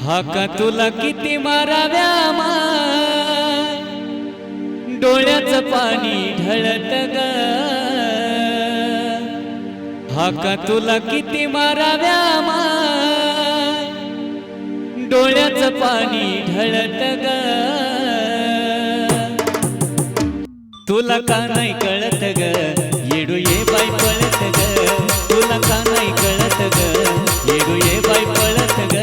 हाका तुला किती माराव्या माय, डोळ्याचं पाणी ढळत ग। हाका तुला किती माराव्या माय, डोळ्याचं पाणी ढळत ग। तुला का नाही कळत ग, येडू ये बाई पळत ग। तुला का नाही कळत ग, येडू ये बाई पळत ग।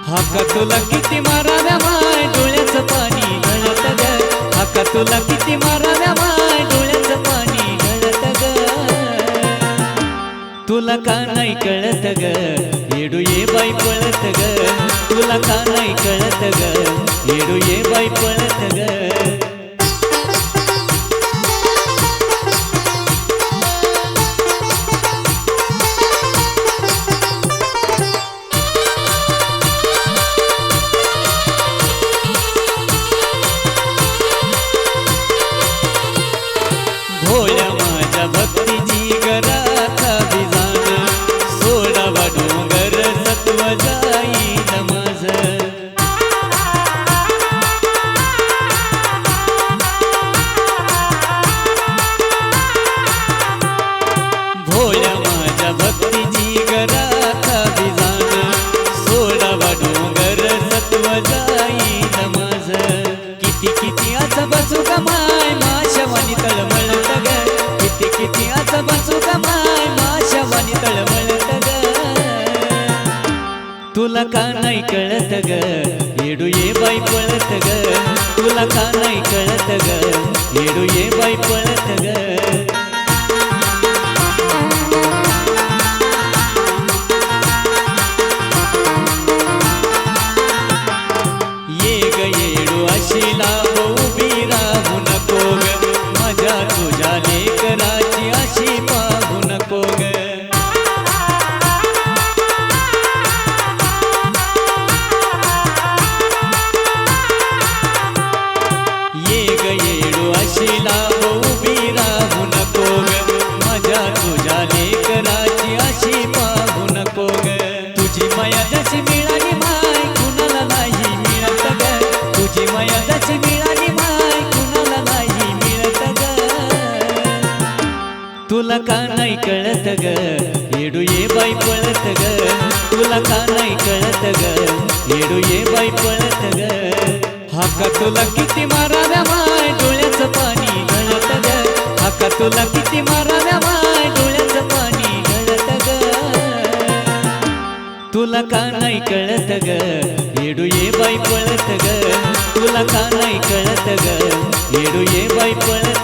हाका तुला किती माराव्या माय, डोळ्याचं पाणी ढळत ग। हाका तुला किती माराव्या माय, डोळ्याचं पाणी ढळत ग। तुला का नाही कळत ग, येडू ये बाई पळत ग। तुला का नाही कळत ग, येडू ये बाई पळत ग। भोळ्या माझ्या भक्तीची गराखा बिजान, सोडावा डोंगर सत्व जाईन माझ। भोळ्या माझ्या भक्तीची गराखा बिजान, सोडावा डोंगर सत्व जाईन माझ। किती किती असं बसू का माय, माशावानी तळमळत ग। किती किती असं बसू का माय, माशावानी तळमळत ग। तुला का नाही कळत ग, येडू ये बाई पळत ग। तुला का नाही कळत ग, येडू ये बाई पळत ग। ये ग येडू अशी लाव उभी राहू नको ग, माझ्या तुझ्या लेकराची अशी पाहू नको ग। ये ग येडू अशी लाव उभी राहू नको ग, माझ्या तुझ्या लेकराची अशी पाहू नको ग। तुझी माया जशी मिळाली माय, कुणाला नाही मिळत ग। तुझी माया जशी मिळाली माय, कुणाला नाही मिळत ग। तुला का नाही कळत ग, येडू ये बाई पळत ग। तुला का नाही कळत ग, येडू ये बाई पळत ग। हाका तुला किती माराव्या माय, डोळ्याचं पाणी ढळत ग। हाका तुला किती माराव्या माय, डोळ्याचं पाणी ढळत ग। तुला का नाही कळत ग, येडू ये बाई पळत ग। तुला का नाही कळत ग, येडू ये बाई पळत